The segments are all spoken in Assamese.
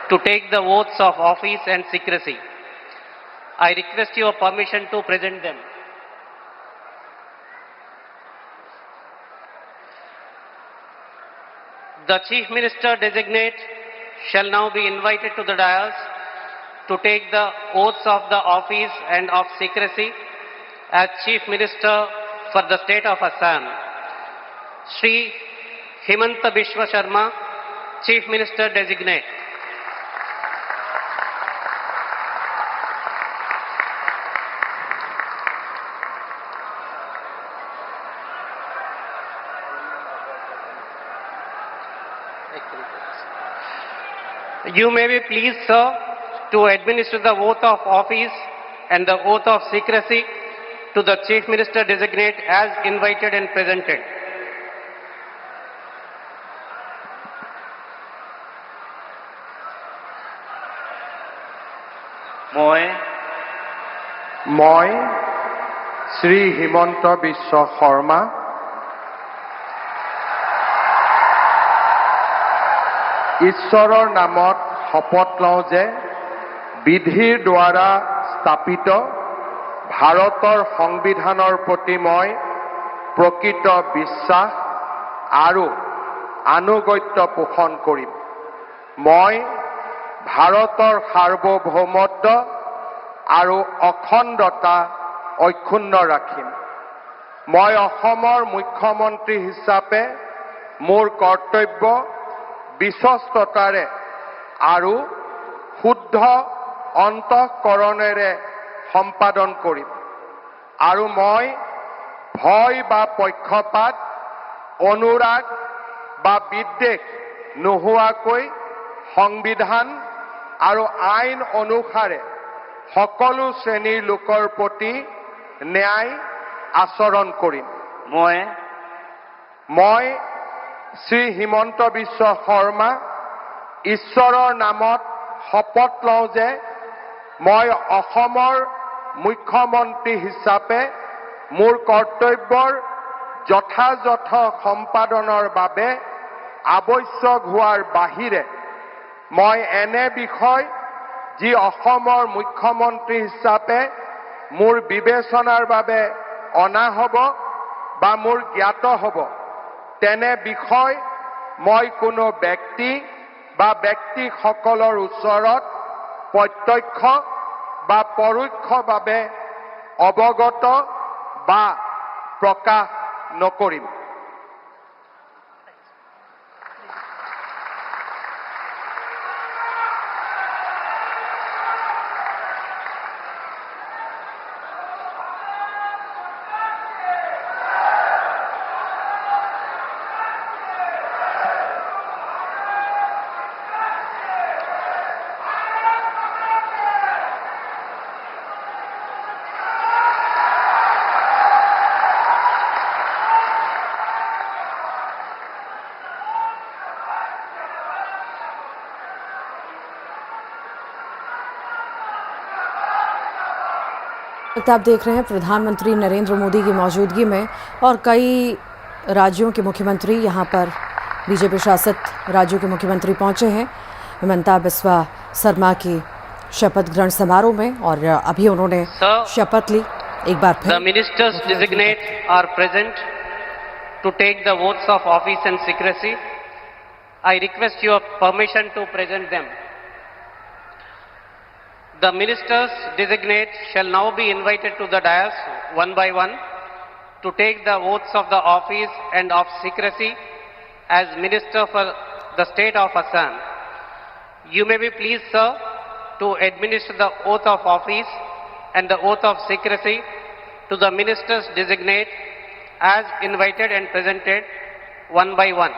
to take the oaths of office and secrecy. I request your permission to present them. The Chief Minister designate shall now be invited to the dais to take the oaths of the office and of secrecy as Chief Minister for the State of Assam. Shri Himanta Biswa Sharma, Chief Minister designate. You may be pleased, sir, to administer the oath of office and the oath of secrecy to the Chief Minister designate as invited and presented. মই শ্ৰী হিমন্ত বিশ্ব শৰ্মা ঈশ্বৰৰ নামত শপত লওঁ যে বিধিৰ দ্বাৰা স্থাপিত ভাৰতৰ সংবিধানৰ প্ৰতি মই প্ৰকৃত বিশ্বাস আৰু আনুগত্য পোষণ কৰিম। মই ভাৰতৰ সাৰ্বভৌমত্ব আৰু অখণ্ডতা অক্ষুণ্ণ ৰাখিম। মই অসমৰ মুখ্যমন্ত্ৰী হিচাপে মোৰ কৰ্তব্য বিশ্বস্ততাৰে আৰু শুদ্ধ অন্তঃকৰণেৰে সম্পাদন কৰিম আৰু মই ভয় বা পক্ষপাত অনুৰাগ বা বিদ্বেষ নোহোৱাকৈ সংবিধান আৰু আইন অনুসাৰে সকলো শ্ৰেণীৰ লোকৰ প্ৰতি ন্যায় আচৰণ কৰিম। মই শ্ৰী হিমন্ত বিশ্ব শৰ্মা ঈশ্বৰৰ নামত শপত লওঁ যে মই অসমৰ মুখ্যমন্ত্ৰী হিচাপে মোৰ কৰ্তব্যৰ যথাযথ সম্পাদনৰ বাবে আৱশ্যক হোৱাৰ বাহিৰে মই এনে বিষয় যি অসমৰ মুখ্যমন্ত্ৰী হিচাপে মোৰ বিবেচনাৰ বাবে অনা হ'ব বা মোৰ জ্ঞাত হ'ব তেনে বিষয় মই কোনো ব্যক্তি বা ব্যক্তিসকলৰ ওচৰত প্ৰত্যক্ষ বা পৰোক্ষভাৱে অৱগত বা প্ৰকাশ নকৰিম। आप देख रहे हैं प्रधानमंत्री नरेंद्र मोदी की मौजूदगी में और कई राज्यों के मुख्यमंत्री यहां पर बीजेपी शासित राज्यों के मुख्यमंत्री पहुंचे हैं हिमंता बिस्वा शर्मा की शपथ ग्रहण समारोह में और अभी उन्होंने शपथ ली। एक बार फिर The ministers designate are present to take the oaths of office and secrecy. I request your permission to present them. The ministers designate shall now be invited to the dais one by one to take the oaths of the office and of secrecy as Minister for the State of Assam. You may be pleased, sir, to administer the oath of office and the oath of secrecy to the ministers designate as invited and presented one by one.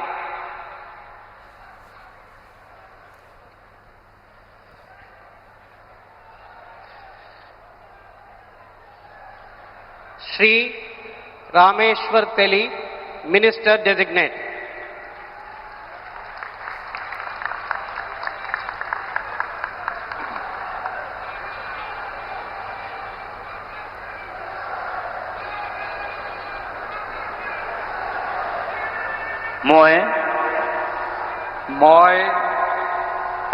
Shri Rameshwar Teli, Minister Designate. মই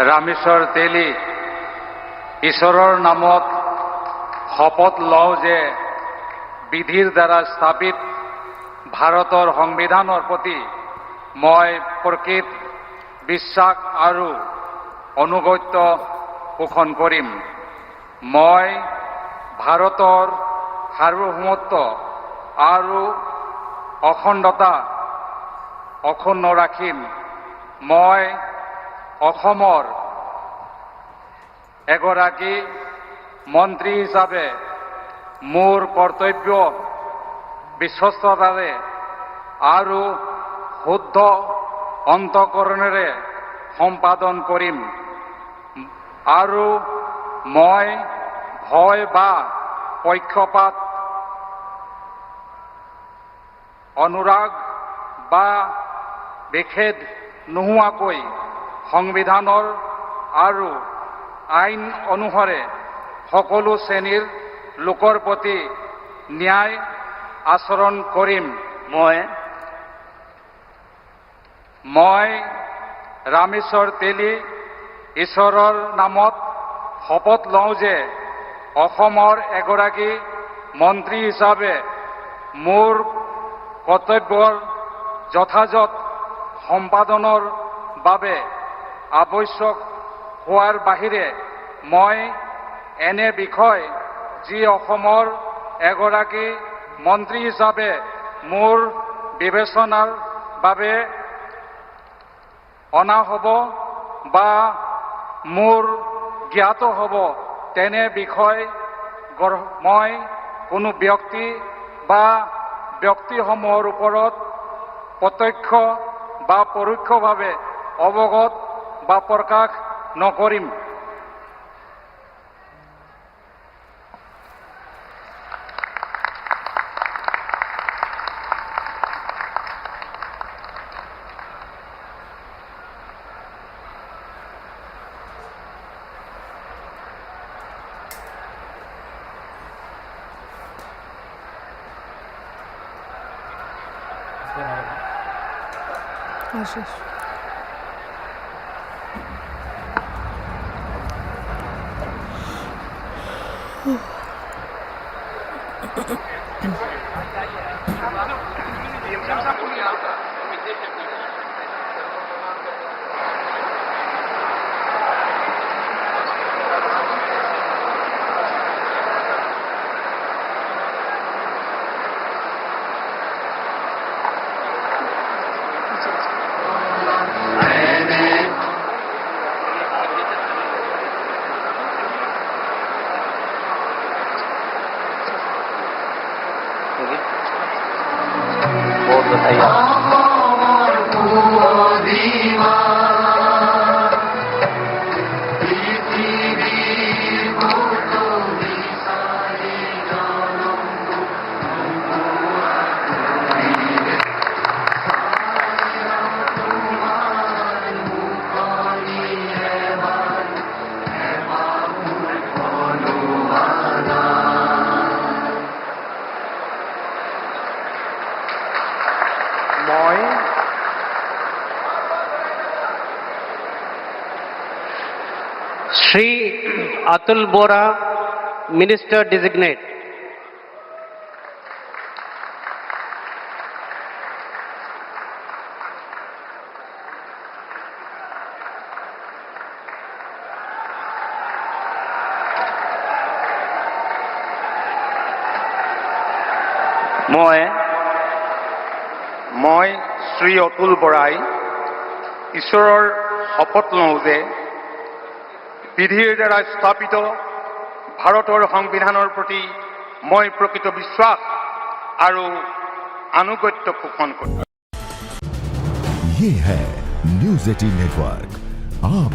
ৰামেশ্বৰ তেলী ঈশ্বৰৰ নামত শপত লওঁ যে বিধিৰ দ্বাৰা স্থাপিত ভাৰতৰ সংবিধানৰ প্ৰতি মই প্ৰকৃত বিশ্বাস আৰু অনুগত্য পোষণ কৰিম। মই ভাৰতৰ সাৰ্বভৌমত্ব আৰু অখণ্ডতা অক্ষুণ্ণ ৰাখিম। মই অসমৰ এগৰাকী মন্ত্ৰী হিচাপে মোৰ কৰ্তব্য বিশ্বস্ততাৰে আৰু শুদ্ধ অন্তঃকৰণেৰে সম্পাদন কৰিম আৰু মই ভয় বা পক্ষপাত অনুৰাগ বা বিখেদ নোহোৱাকৈ সংবিধানৰ আৰু আইন অনুসাৰে সকলো শ্ৰেণীৰ লোকৰ প্ৰতি ন্যায় আচৰণ কৰিম। মই ৰামেশ্বৰ তেলী ঈশ্বৰৰ নামত শপত লওঁ যে অসমৰ এগৰাকী মন্ত্ৰী হিচাপে মোৰ কৰ্তব্যৰ যথাযথ সম্পাদনৰ বাবে আৱশ্যক হোৱাৰ বাহিৰে মই এনে বিষয় যি অসমৰ এগৰাকী মন্ত্ৰী হিচাপে মোৰ বিবেচনাৰ বাবে অনা হ'ব বা মোৰ জ্ঞাত হ'ব তেনে বিষয় মই কোনো ব্যক্তি বা ব্যক্তিসমূহৰ ওপৰত প্ৰত্যক্ষ বা পৰোক্ষভাৱে অৱগত বা প্ৰকাশ নকৰিম। आशीष बहुत बताइए। মই Shri Atul Bora, Minister Designate. মই শ্ৰী অতুল বৰাই ঈশ্বৰৰ শপত লওঁ যে বিধিৰ দ্বাৰা স্থাপিত ভাৰতৰ সংবিধানৰ প্ৰতি মই প্ৰকৃত বিশ্বাস আৰু আনুগত্য পোষণ কৰিম। ये है न्यूज़ 18 नेटवर्क। आप